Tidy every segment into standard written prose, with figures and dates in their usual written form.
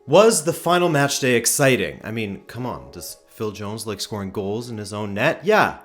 Was the final match day exciting? I mean, come on, does Phil Jones like scoring goals in his own net? Yeah,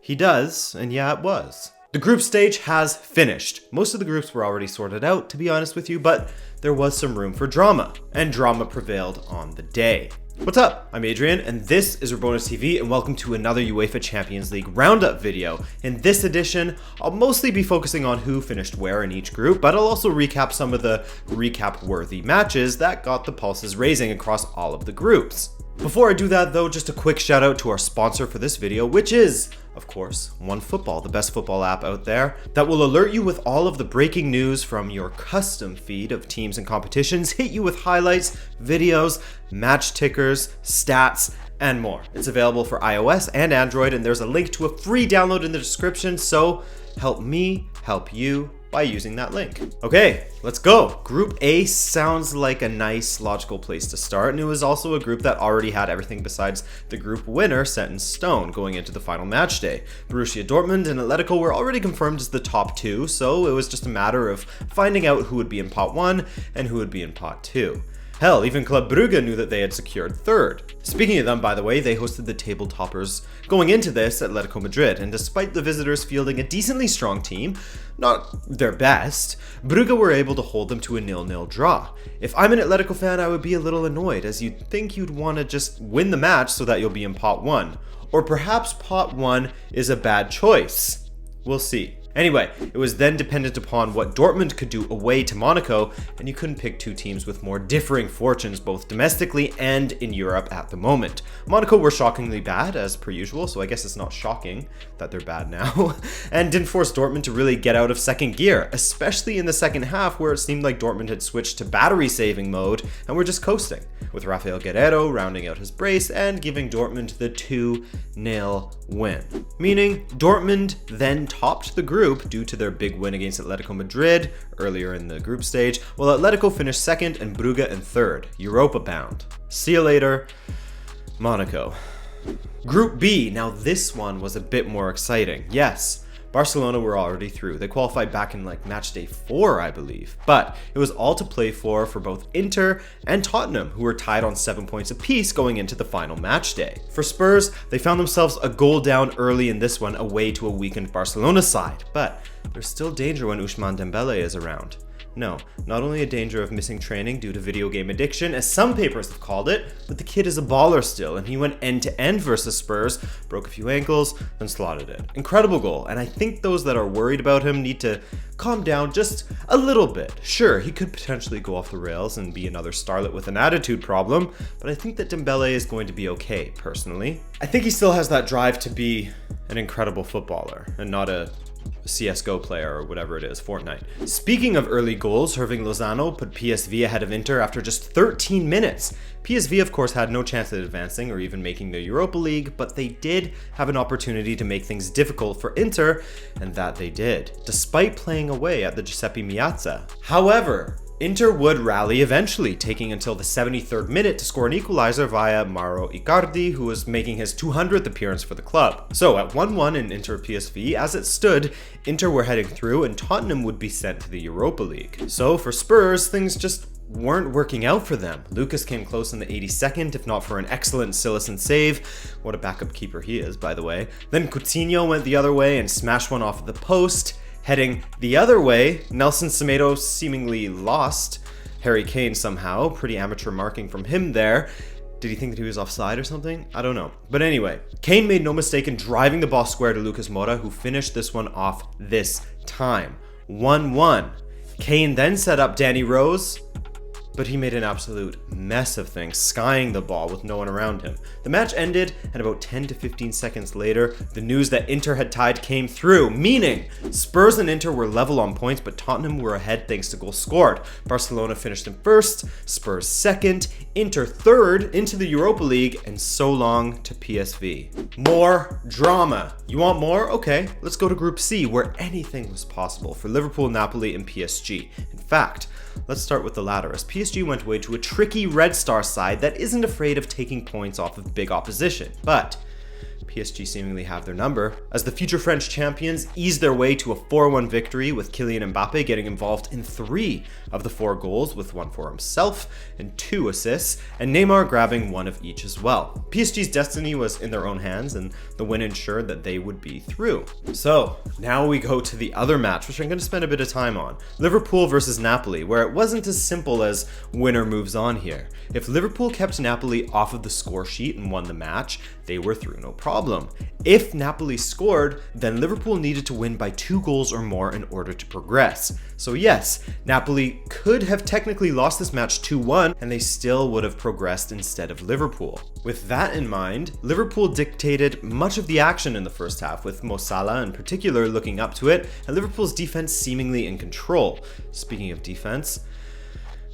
he does, and yeah, it was. The group stage has finished. Most of the groups were already sorted out, to be honest with you, but there was some room for drama, and drama prevailed on the day. What's up? I'm Adrian, and this is Rabona TV, and welcome to another UEFA Champions League roundup video. In this edition, I'll mostly be focusing on who finished where in each group, but I'll also recap some of the recap-worthy matches that got the pulses raising across all of the groups. Before I do that though, just a quick shout out to our sponsor for this video, which is, of course, OneFootball, the best football app out there that will alert you with all of the breaking news from your custom feed of teams and competitions, hit you with highlights, videos, match tickers, stats, and more. It's available for iOS and Android, and there's a link to a free download in the description, so help me help you by using that link. Okay, let's go. Group A sounds like a nice, logical place to start, and it was also a group that already had everything besides the group winner set in stone going into the final match day. Borussia Dortmund and Atletico were already confirmed as the top two, so it was just a matter of finding out who would be in pot 1 and who would be in pot 2. Hell, even Club Brugge knew that they had secured third. Speaking of them, by the way, they hosted the table toppers going into this, Atletico Madrid, and despite the visitors fielding a decently strong team, not their best, Brugge were able to hold them to a 0-0 draw. If I'm an Atletico fan, I would be a little annoyed, as you'd think you'd want to just win the match so that you'll be in pot 1. Or perhaps pot 1 is a bad choice. We'll see. Anyway, it was then dependent upon what Dortmund could do away to Monaco, and you couldn't pick two teams with more differing fortunes both domestically and in Europe at the moment. Monaco were shockingly bad, as per usual, so I guess it's not shocking that they're bad now, and didn't force Dortmund to really get out of second gear, especially in the second half where it seemed like Dortmund had switched to battery saving mode and were just coasting, with Rafael Guerreiro rounding out his brace and giving Dortmund the 2-0 win. Meaning, Dortmund then topped the group due to their big win against Atletico Madrid earlier in the group stage, while Atletico finished second and Brugge in third, Europa bound. See you later, Monaco. Group B, now this one was a bit more exciting. Yes, Barcelona were already through. They qualified back in match day 4, I believe. But it was all to play for both Inter and Tottenham, who were tied on 7 points apiece going into the final match day. For Spurs, they found themselves a goal down early in this one away to a weakened Barcelona side. But there's still danger when Ousmane Dembele is around. No, not only a danger of missing training due to video game addiction, as some papers have called it, but the kid is a baller still, and he went end-to-end versus Spurs, broke a few ankles, then slotted it. Incredible goal, and I think those that are worried about him need to calm down just a little bit. Sure, he could potentially go off the rails and be another starlet with an attitude problem, but I think that Dembele is going to be okay, personally. I think he still has that drive to be an incredible footballer, and not a CSGO player or whatever it is, Fortnite. Speaking of early goals, Hirving Lozano put PSV ahead of Inter after just 13 minutes. PSV, of course, had no chance at advancing or even making the Europa League, but they did have an opportunity to make things difficult for Inter, and that they did, despite playing away at the Giuseppe Meazza. However, Inter would rally eventually, taking until the 73rd minute to score an equalizer via Mauro Icardi, who was making his 200th appearance for the club. So at 1-1 in Inter PSV, as it stood, Inter were heading through and Tottenham would be sent to the Europa League. So for Spurs, things just weren't working out for them. Lucas came close in the 82nd, if not for an excellent Cillessen save. What a backup keeper he is, by the way. Then Coutinho went the other way and smashed one off of the post. Heading the other way, Nelson Semedo seemingly lost Harry Kane somehow. Pretty amateur marking from him there. Did he think that he was offside or something? I don't know. But anyway, Kane made no mistake in driving the ball square to Lucas Moura, who finished this one off this time. 1-1. Kane then set up Danny Rose, but he made an absolute mess of things, skying the ball with no one around him. The match ended, and about 10 to 15 seconds later, the news that Inter had tied came through, meaning Spurs and Inter were level on points, but Tottenham were ahead thanks to goals scored. Barcelona finished in first, Spurs second, Inter third into the Europa League, and so long to PSV. More drama. You want more? Okay, let's go to Group C, where anything was possible for Liverpool, Napoli, and PSG. In fact, let's start with the latter, as PSG went away to a tricky Red Star side that isn't afraid of taking points off of big opposition. But PSG seemingly have their number, as the future French champions eased their way to a 4-1 victory, with Kylian Mbappe getting involved in 3 of the 4 goals, with 1 for himself and 2 assists, and Neymar grabbing 1 of each as well. PSG's destiny was in their own hands, and the win ensured that they would be through. So now we go to the other match, which I'm going to spend a bit of time on. Liverpool versus Napoli, where it wasn't as simple as winner moves on here. If Liverpool kept Napoli off of the score sheet and won the match, they were through no problem. If Napoli scored, then Liverpool needed to win by 2 goals or more in order to progress. So yes, Napoli could have technically lost this match 2-1 and they still would have progressed instead of Liverpool. With that in mind, Liverpool dictated much of the action in the first half, with Mo Salah in particular looking up to it and Liverpool's defense seemingly in control. Speaking of defense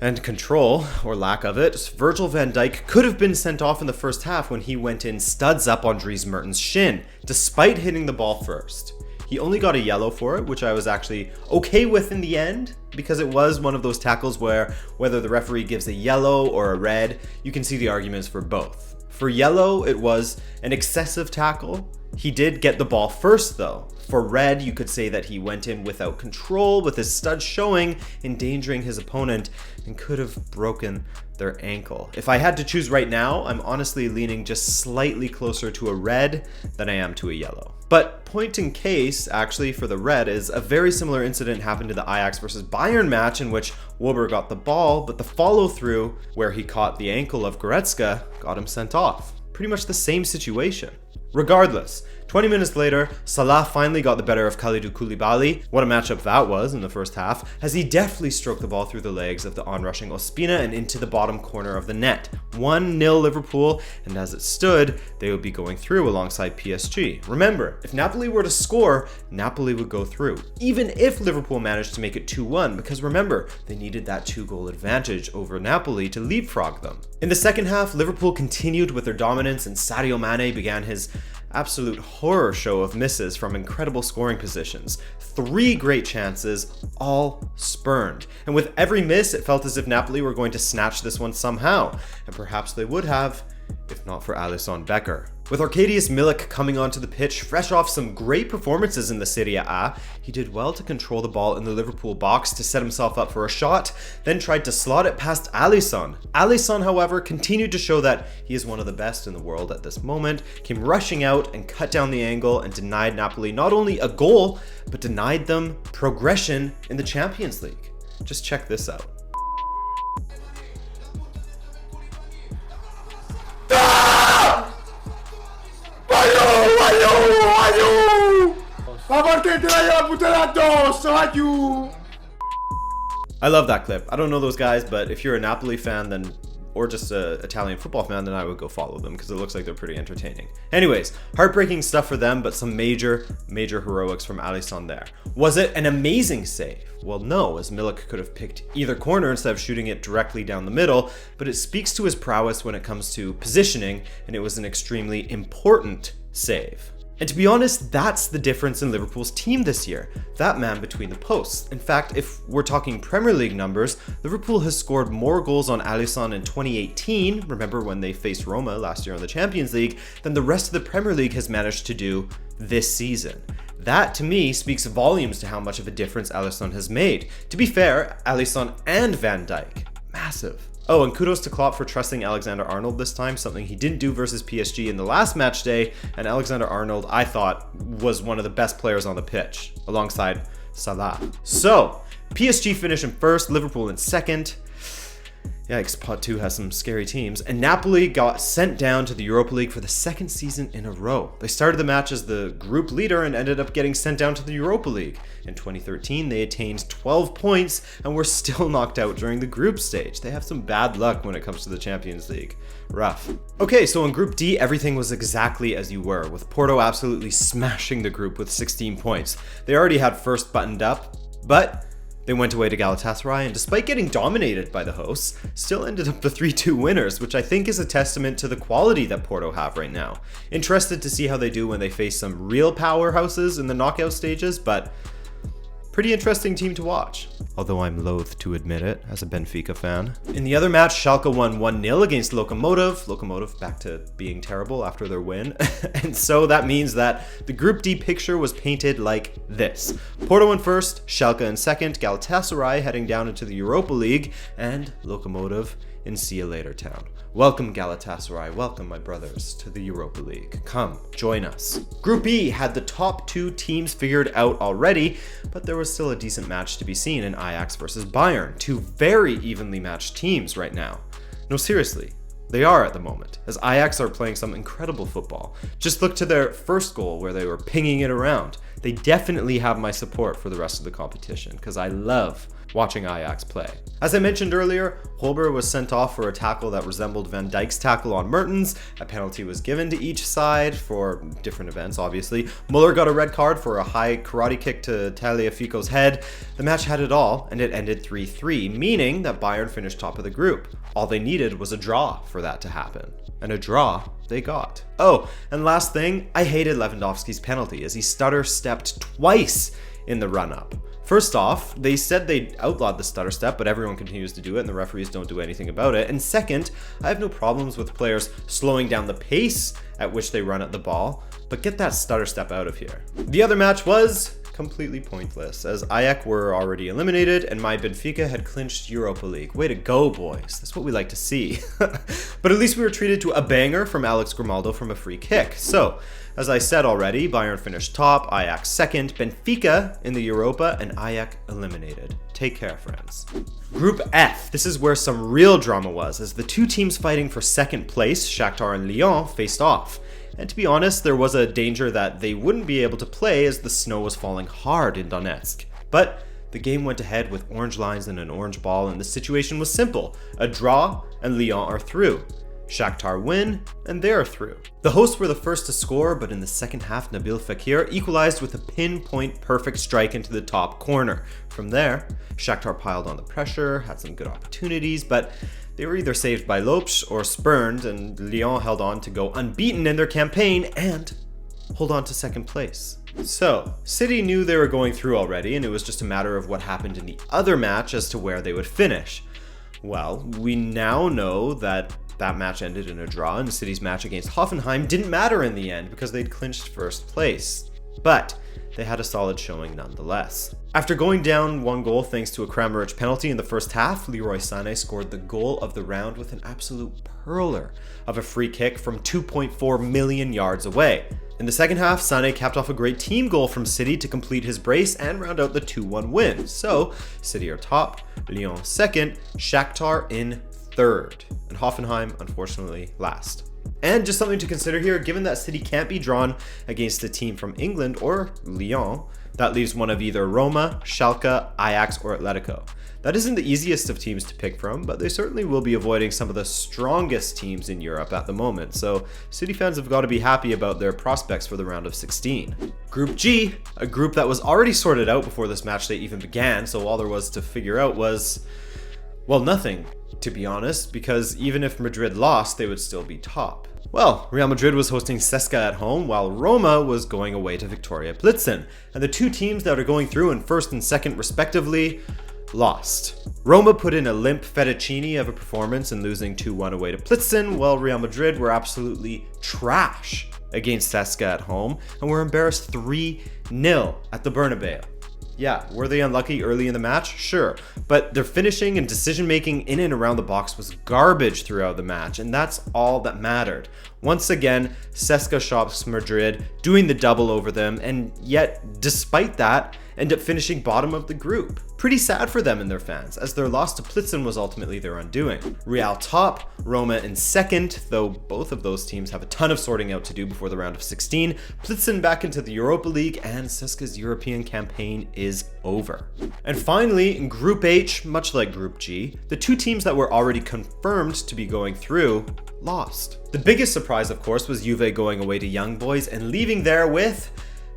and control, or lack of it, Virgil van Dijk could have been sent off in the first half when he went in studs up on Dries Mertens' shin, despite hitting the ball first. He only got a yellow for it, which I was actually okay with in the end, because it was one of those tackles where whether the referee gives a yellow or a red, you can see the arguments for both. For yellow, it was an excessive tackle. He did get the ball first though. For red, you could say that he went in without control, with his stud showing, endangering his opponent, and could have broken their ankle. If I had to choose right now, I'm honestly leaning just slightly closer to a red than I am to a yellow. But point in case, actually, for the red is a very similar incident happened to the Ajax versus Bayern match, in which Wober got the ball, but the follow-through where he caught the ankle of Goretzka got him sent off. Pretty much the same situation. Regardless, 20 minutes later, Salah finally got the better of Kalidou Koulibaly. What a matchup that was in the first half, as he deftly stroked the ball through the legs of the onrushing Ospina and into the bottom corner of the net. 1-0 Liverpool, and as it stood, they would be going through alongside PSG. Remember, if Napoli were to score, Napoli would go through, even if Liverpool managed to make it 2-1, because remember, they needed that 2-goal advantage over Napoli to leapfrog them. In the second half, Liverpool continued with their dominance, and Sadio Mane began his absolute horror show of misses from incredible scoring positions. 3 great chances, all spurned. And with every miss, it felt as if Napoli were going to snatch this one somehow. And perhaps they would have, if not for Alisson Becker. With Arkadiusz Milik coming onto the pitch, fresh off some great performances in the Serie A, he did well to control the ball in the Liverpool box to set himself up for a shot, then tried to slot it past Alisson. Alisson, however, continued to show that he is one of the best in the world at this moment, came rushing out and cut down the angle and denied Napoli not only a goal, but denied them progression in the Champions League. Just check this out. I love that clip. I don't know those guys, but if you're a Napoli fan, then or just an Italian football fan, then I would go follow them because it looks like they're pretty entertaining. Anyways, heartbreaking stuff for them, but some major heroics from Alisson there. Was it an amazing save? Well, no, as Milik could have picked either corner instead of shooting it directly down the middle, but it speaks to his prowess when it comes to positioning, and it was an extremely important save. And to be honest, that's the difference in Liverpool's team this year. That man between the posts. In fact, if we're talking Premier League numbers, Liverpool has scored more goals on Alisson in 2018, remember when they faced Roma last year in the Champions League, than the rest of the Premier League has managed to do this season. That, to me, speaks volumes to how much of a difference Alisson has made. To be fair, Alisson and Van Dijk. Massive. Oh, and kudos to Klopp for trusting Alexander-Arnold this time, something he didn't do versus PSG in the last match day, and Alexander-Arnold, I thought, was one of the best players on the pitch, alongside Salah. So, PSG finished in first, Liverpool in second. Yikes, Pot 2 has some scary teams. And Napoli got sent down to the Europa League for the 2nd season in a row. They started the match as the group leader and ended up getting sent down to the Europa League. In 2013, they attained 12 points and were still knocked out during the group stage. They have some bad luck when it comes to the Champions League. Rough. Okay, so in Group D, everything was exactly as you were, with Porto absolutely smashing the group with 16 points. They already had first buttoned up, but they went away to Galatasaray, and despite getting dominated by the hosts, still ended up the 3-2 winners, which I think is a testament to the quality that Porto have right now. Interested to see how they do when they face some real powerhouses in the knockout stages, but Pretty interesting team to watch, although I'm loath to admit it as a Benfica fan. In the other match, Schalke won 1-0 against Lokomotiv. Lokomotiv back to being terrible after their win. And so that means that the Group D picture was painted like this. Porto in first, Schalke in second, Galatasaray heading down into the Europa League, and Lokomotiv in see you later town. Welcome Galatasaray, welcome my brothers to the Europa League. Come, join us. Group E had the top 2 teams figured out already, but there was still a decent match to be seen in Ajax versus Bayern, 2 very evenly matched teams right now. No, seriously, they are at the moment, as Ajax are playing some incredible football. Just look to their first goal where they were pinging it around. They definitely have my support for the rest of the competition, because I love watching Ajax play. As I mentioned earlier, Holber was sent off for a tackle that resembled Van Dijk's tackle on Mertens. A penalty was given to each side for different events, obviously. Muller got a red card for a high karate kick to Tagliafico's head. The match had it all, and it ended 3-3, meaning that Bayern finished top of the group. All they needed was a draw for that to happen. And a draw they got. Oh, and last thing, I hated Lewandowski's penalty as he stutter-stepped twice in the run-up. First off, they said they outlawed the stutter step, but everyone continues to do it and the referees don't do anything about it. And second, I have no problems with players slowing down the pace at which they run at the ball, but get that stutter step out of here. The other match was completely pointless, as Ajax were already eliminated and my Benfica had clinched Europa League. Way to go, boys. That's what we like to see. But at least we were treated to a banger from Alex Grimaldo from a free kick. So, as I said already, Bayern finished top, Ajax second, Benfica in the Europa, and Ajax eliminated. Take care, friends. Group F. This is where some real drama was, as the 2 teams fighting for second place, Shakhtar and Lyon, faced off. And to be honest, there was a danger that they wouldn't be able to play as the snow was falling hard in Donetsk. But the game went ahead with orange lines and an orange ball, and the situation was simple. A draw, and Lyon are through. Shakhtar win, and they're through. The hosts were the first to score, but in the second half, Nabil Fekir equalized with a pinpoint perfect strike into the top corner. From there, Shakhtar piled on the pressure, had some good opportunities, but they were either saved by Lopes or spurned, and Lyon held on to go unbeaten in their campaign and hold on to second place. So, City knew they were going through already, and it was just a matter of what happened in the other match as to where they would finish. Well, we now know that match ended in a draw, and City's match against Hoffenheim didn't matter in the end because they'd clinched first place. But they had a solid showing nonetheless. After going down 1 goal thanks to a Kramaric penalty in the first half, Leroy Sané scored the goal of the round with an absolute perler of a free kick from 2.4 million yards away. In the second half, Sané capped off a great team goal from City to complete his brace and round out the 2-1 win. So, City are top, Lyon second, Shakhtar in third, and Hoffenheim, unfortunately, last. And just something to consider here, given that City can't be drawn against a team from England or Lyon, that leaves one of either Roma, Schalke, Ajax, or Atletico. That isn't the easiest of teams to pick from, but they certainly will be avoiding some of the strongest teams in Europe at the moment, so City fans have got to be happy about their prospects for the round of 16. Group G, a group that was already sorted out before this match day even began, so all there was to figure out was, well, nothing, to be honest, because even if Madrid lost, they would still be top. Well, Real Madrid was hosting Cesca at home, while Roma was going away to Victoria Plitzen, and the 2 teams that are going through in first and second respectively lost. Roma put in a limp fettuccine of a performance in losing 2-1 away to Plitzen, while Real Madrid were absolutely trash against Cesca at home, and were embarrassed 3-0 at the Bernabeu. Yeah, were they unlucky early in the match? Sure, but their finishing and decision-making in and around the box was garbage throughout the match, and that's all that mattered. Once again, Cesca shops Madrid, doing the double over them, and yet, despite that, end up finishing bottom of the group. Pretty sad for them and their fans, as their loss to Plitzen was ultimately their undoing. Real top, Roma in second, though both of those teams have a ton of sorting out to do before the round of 16, Plitzen back into the Europa League, and Cesca's European campaign is over. And finally, in Group H, much like Group G, the 2 teams that were already confirmed to be going through lost. The biggest surprise, of course, was Juve going away to Young Boys and leaving there with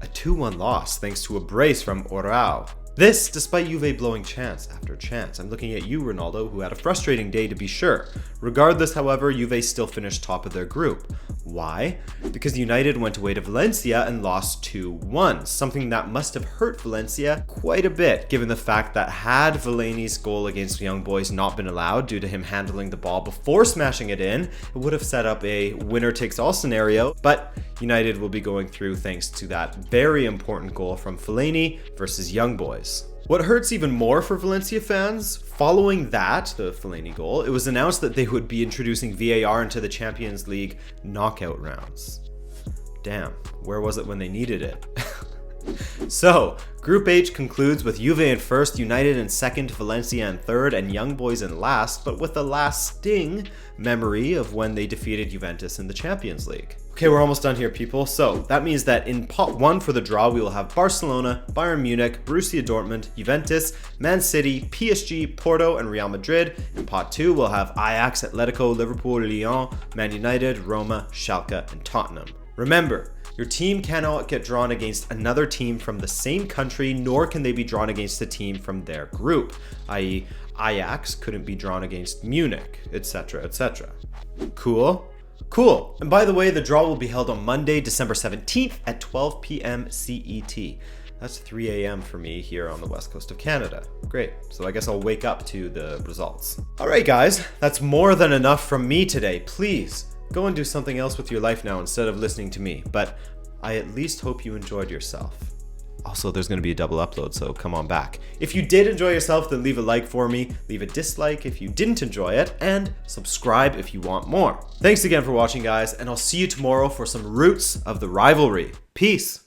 a 2-1 loss thanks to a brace from Orao. This despite Juve blowing chance after chance. I'm looking at you, Ronaldo, who had a frustrating day to be sure. Regardless, however, Juve still finished top of their group. Why? Because United went away to Valencia and lost 2-1, something that must have hurt Valencia quite a bit, given the fact that had Fellaini's goal against the Young Boys not been allowed due to him handling the ball before smashing it in, it would have set up a winner-takes-all scenario, but United will be going through thanks to that very important goal from Fellaini versus Young Boys. What hurts even more for Valencia fans, following that, the Fellaini goal, it was announced that they would be introducing VAR into the Champions League knockout rounds. Damn, where was it when they needed it? So, Group H concludes with Juve in first, United in second, Valencia in third, and Young Boys in last, but with a lasting memory of when they defeated Juventus in the Champions League. Okay, we're almost done here, people. So that means that in pot 1 for the draw, we will have Barcelona, Bayern Munich, Borussia Dortmund, Juventus, Man City, PSG, Porto, and Real Madrid. In pot 2, we'll have Ajax, Atletico, Liverpool, Lyon, Man United, Roma, Schalke, and Tottenham. Remember, your team cannot get drawn against another team from the same country, nor can they be drawn against a team from their group, i.e. Ajax couldn't be drawn against Munich, etc., etc. Cool? Cool. And by the way, the draw will be held on Monday, December 17th at 12 p.m. CET. That's 3 a.m. for me here on the west coast of Canada. Great. So I guess I'll wake up to the results. All right, guys, that's more than enough from me today. Please go and do something else with your life now instead of listening to me. But I at least hope you enjoyed yourself. Also, there's going to be a double upload, so come on back. If you did enjoy yourself, then leave a like for me, leave a dislike if you didn't enjoy it, and subscribe if you want more. Thanks again for watching, guys, and I'll see you tomorrow for some roots of the rivalry. Peace.